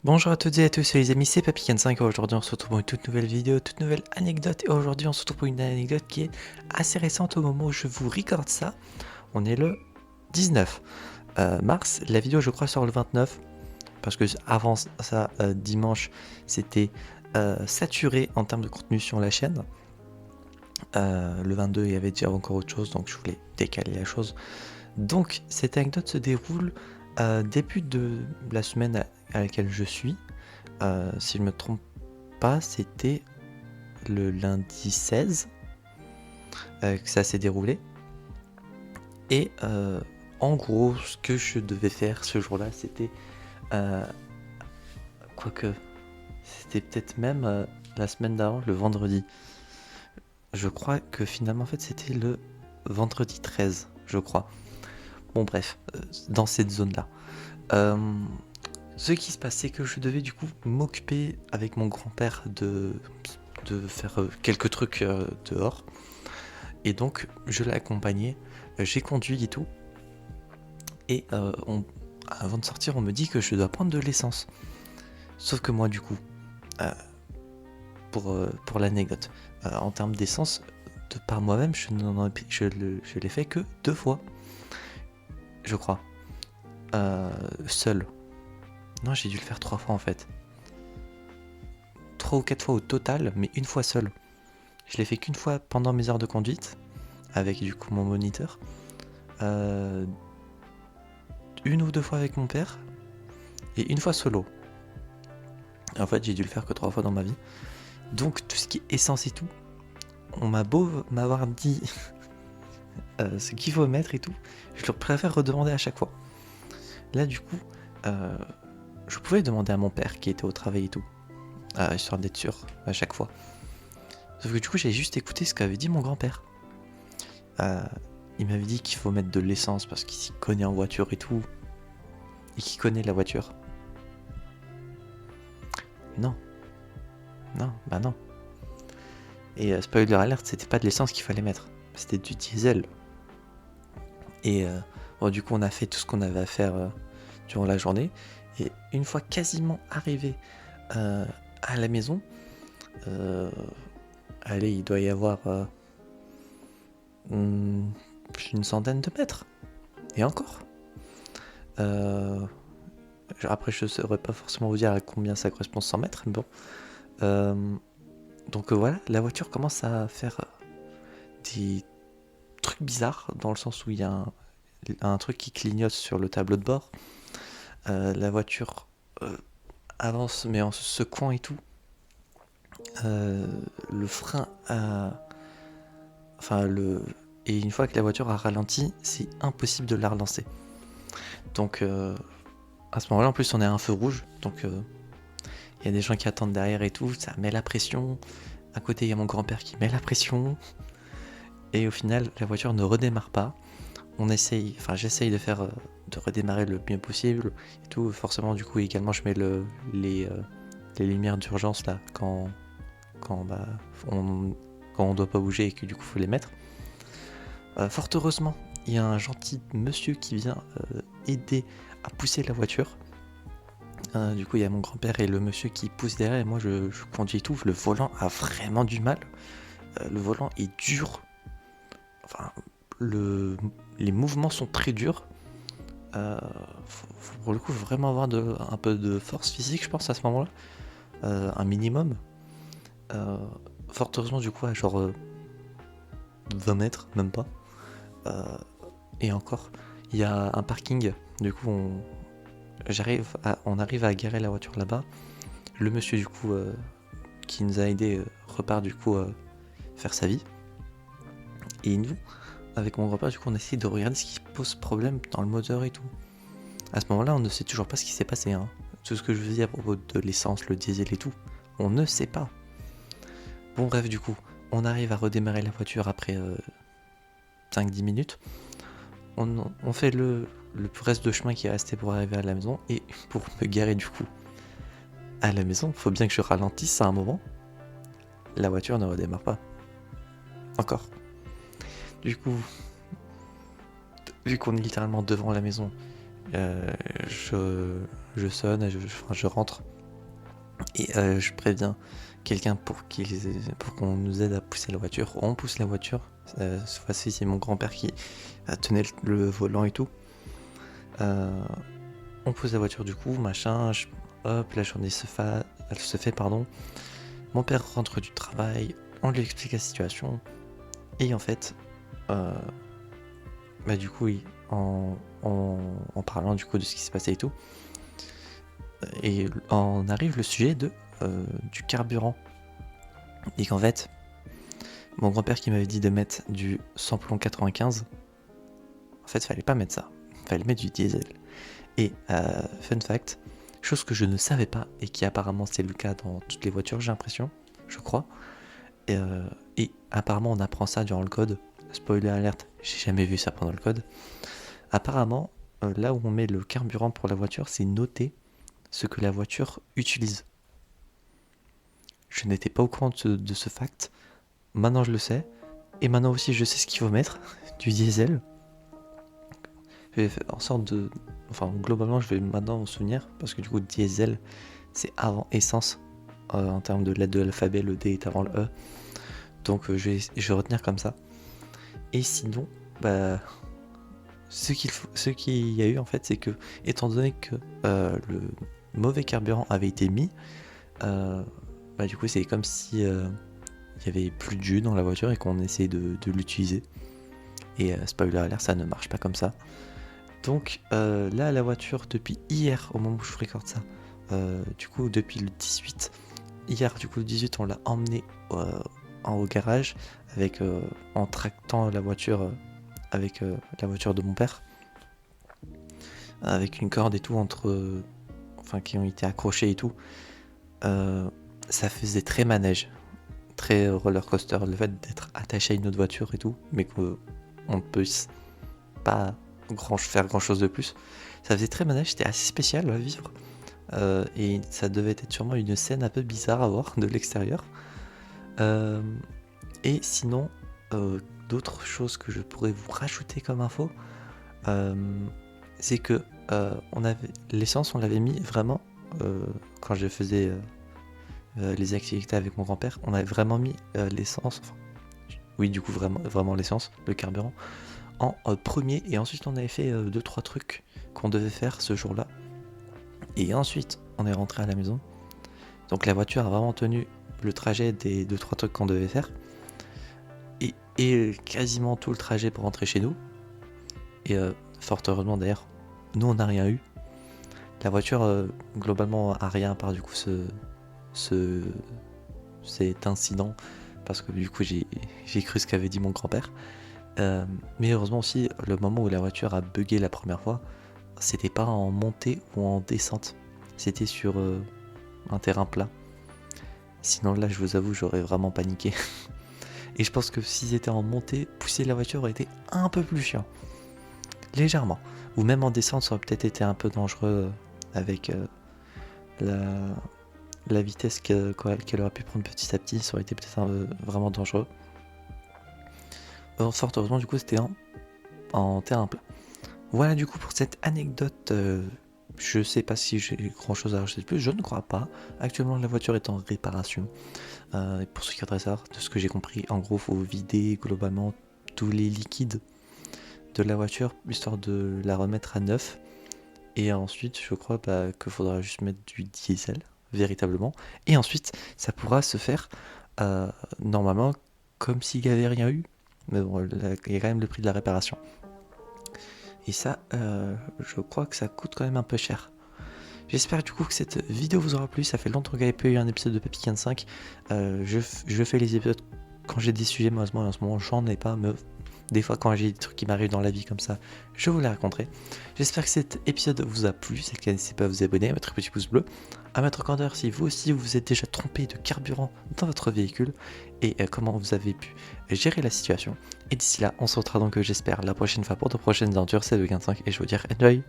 Bonjour à toutes et à tous, les amis, c'est Papycan5. Aujourd'hui, on se retrouve pour une toute nouvelle vidéo, toute nouvelle anecdote. Et aujourd'hui, on se retrouve pour une anecdote qui est assez récente au moment où je vous recorde ça. On est le 19 mars. La vidéo, je crois, sort le 29. Parce que avant ça, dimanche, c'était saturé en termes de contenu sur la chaîne. Le 22, il y avait déjà encore autre chose, donc je voulais décaler la chose. Donc, cette anecdote se déroule début de la semaine à laquelle je suis. Si je me trompe pas, c'était le lundi 16 que ça s'est déroulé. Et en gros, ce que je devais faire ce jour-là, c'était... quoique, c'était peut-être même la semaine d'avant, le vendredi. Je crois que finalement, en fait, c'était le vendredi 13, je crois. Bon, bref, dans cette zone-là. Ce qui se passe, c'est que je devais du coup m'occuper avec mon grand-père de faire quelques trucs dehors. Et donc, je l'ai accompagné, j'ai conduit et tout. Et avant de sortir, on me dit que je dois prendre de l'essence. Sauf que moi, du coup, pour l'anecdote, en termes d'essence, de par moi-même, je l'ai fait que 2 fois, je crois. Seul. Non, j'ai dû le faire 3 fois en fait. 3 ou 4 fois au total, mais une fois seul. Je l'ai fait qu'une fois pendant mes heures de conduite, avec du coup mon moniteur. Une ou 2 fois avec mon père, et une fois solo. En fait, j'ai dû le faire que 3 fois dans ma vie. Donc, tout ce qui est essence et tout, on m'a beau m'avoir dit ce qu'il faut mettre et tout, je leur préfère redemander à chaque fois. Là, du coup, je pouvais demander à mon père qui était au travail et tout, histoire d'être sûr à chaque fois. Sauf que du coup, j'ai juste écouté ce qu'avait dit mon grand-père. Il m'avait dit qu'il faut mettre de l'essence parce qu'il s'y connaît en voiture et tout, et qu'il connaît la voiture. Non. Non, bah non. Et spoiler alert, c'était pas de l'essence qu'il fallait mettre, c'était du diesel. Et bon, du coup, on a fait tout ce qu'on avait à faire durant la journée. Et une fois quasiment arrivé à la maison, allez, il doit y avoir une centaine de mètres. Et encore. Après, je ne saurais pas forcément vous dire à combien ça correspond 100 mètres, mais bon. Donc voilà, la voiture commence à faire des trucs bizarres, dans le sens où il y a un truc qui clignote sur le tableau de bord. La voiture avance, mais en se secouant et tout. Le frein a... Et une fois que la voiture a ralenti, c'est impossible de la relancer. Donc à ce moment-là, en plus, on est à un feu rouge, donc il y a des gens qui attendent derrière et tout, ça met la pression. À côté, il y a mon grand-père qui met la pression. Et au final, la voiture ne redémarre pas. J'essaye de redémarrer le mieux possible et tout. Forcément, du coup, également, je mets les lumières d'urgence là quand on doit pas bouger et que du coup, faut les mettre. Fort heureusement, il y a un gentil monsieur qui vient aider à pousser la voiture. Du coup, il y a mon grand-père et le monsieur qui pousse derrière et moi, je conduis tout. Le volant a vraiment du mal. Le volant est dur. Enfin, les mouvements sont très durs. Faut pour le coup vraiment avoir un peu de force physique, je pense, à ce moment-là. Un minimum. Fort heureusement, du coup, à genre 20 mètres, même pas. Et encore, il y a un parking. Du coup, on arrive à garer la voiture là-bas. Le monsieur, du coup, qui nous a aidé repart, du coup, faire sa vie. Et nous, avec mon grand-père, du coup, on essaie de regarder ce qui pose problème dans le moteur et tout. À ce moment-là, on ne sait toujours pas ce qui s'est passé. Hein. Tout ce que je vous dis à propos de l'essence, le diesel et tout, on ne sait pas. Bon, bref, du coup, on arrive à redémarrer la voiture après 5-10 minutes. On fait le reste de chemin qui est resté pour arriver à la maison. Et pour me garer, du coup, à la maison, faut bien que je ralentisse à un moment. La voiture ne redémarre pas. Encore. Du coup, vu qu'on est littéralement devant la maison, je sonne, je rentre et je préviens quelqu'un pour qu'on nous aide à pousser la voiture. On pousse la voiture. Cette fois-ci, c'est mon grand-père qui tenait le volant et tout. On pousse la voiture du coup, machin. Hop, la journée elle se fait, pardon. Mon père rentre du travail. On lui explique la situation. Et en fait, du coup, oui, en parlant du coup de ce qui s'est passé et tout, et on arrive le sujet du carburant. Et qu'en fait, mon grand-père qui m'avait dit de mettre du samplon 95, en fait, fallait pas mettre ça. Fallait mettre du diesel. Et fun fact, chose que je ne savais pas et qui apparemment c'est le cas dans toutes les voitures, j'ai l'impression, je crois. Et apparemment on apprend ça durant le code. Spoiler alerte, j'ai jamais vu ça pendant le code. Apparemment, là où on met le carburant pour la voiture, c'est noté ce que la voiture utilise. Je n'étais pas au courant de ce fact. Maintenant je le sais. Et maintenant aussi je sais ce qu'il faut mettre. Du diesel. Je vais faire en sorte de... Enfin globalement je vais maintenant me souvenir. Parce que du coup diesel c'est avant essence. En termes de lettre de l'alphabet, le D est avant le E. Donc je vais retenir comme ça. Et sinon, ce qu'il y a eu en fait, c'est que, étant donné que le mauvais carburant avait été mis, du coup c'est comme si il y avait plus de jus dans la voiture et qu'on essayait de l'utiliser. Et spoiler alert, ça ne marche pas comme ça. Donc là, la voiture, depuis hier, au moment où je fréquente ça, du coup depuis le 18, hier du coup le 18, on l'a emmené au garage avec en tractant la voiture avec la voiture de mon père, avec une corde et tout qui ont été accrochés et tout. Ça faisait très manège, très roller coaster, le fait d'être attaché à une autre voiture et tout, mais qu'on ne puisse pas faire grand chose de plus. Ça faisait très manège, c'était assez spécial à vivre. Et ça devait être sûrement une scène un peu bizarre à voir de l'extérieur. Et sinon, d'autres choses que je pourrais vous rajouter comme info, c'est que l'essence, on l'avait mis vraiment, quand je faisais les activités avec mon grand-père, on avait vraiment mis l'essence, oui du coup vraiment l'essence, le carburant, en premier, et ensuite on avait fait 2-3 trucs qu'on devait faire ce jour-là, et ensuite on est rentré à la maison. Donc la voiture a vraiment tenu le trajet des 2-3 trucs qu'on devait faire, et quasiment tout le trajet pour rentrer chez nous. Et fort heureusement d'ailleurs, nous on n'a rien eu. La voiture globalement a rien à part du coup cet incident, parce que du coup j'ai cru ce qu'avait dit mon grand-père. Mais heureusement aussi, le moment où la voiture a bugué la première fois, c'était pas en montée ou en descente, c'était sur un terrain plat. Sinon là, je vous avoue, j'aurais vraiment paniqué. Et je pense que s'ils étaient en montée, pousser la voiture aurait été un peu plus chiant. Légèrement. Ou même en descente, ça aurait peut-être été un peu dangereux avec la vitesse qu'elle aurait pu prendre petit à petit. Ça aurait été peut-être vraiment dangereux. Fort heureusement, du coup, c'était en terrain plat. Voilà du coup pour cette anecdote. Je sais pas si j'ai grand chose à rajouter de plus, je ne crois pas. Actuellement la voiture est en réparation. Pour ceux qui voudraient savoir, de ce que j'ai compris, en gros faut vider globalement tous les liquides de la voiture histoire de la remettre à neuf. Et ensuite je crois qu'il faudra juste mettre du diesel véritablement. Et ensuite ça pourra se faire normalement comme s'il n'y avait rien eu. Mais bon, il y a quand même le prix de la réparation. Et ça, je crois que ça coûte quand même un peu cher. J'espère du coup que cette vidéo vous aura plu. Ça fait longtemps qu'il n'y avait pas eu un épisode de Papy 5. Je fais les épisodes quand j'ai des sujets, malheureusement en ce moment j'en ai pas, mais des fois quand j'ai des trucs qui m'arrivent dans la vie comme ça, je vous les raconterai. J'espère que cet épisode vous a plu. Si c'est le cas, n'hésitez pas à vous abonner, à mettre un petit pouce bleu, à mettre en commentaire si vous aussi vous êtes déjà trompé de carburant dans votre véhicule et comment vous avez pu gérer la situation. Et d'ici là, on se retrouvera donc j'espère la prochaine fois pour de prochaines aventures. C'est de 15 et je vous dis enjoy.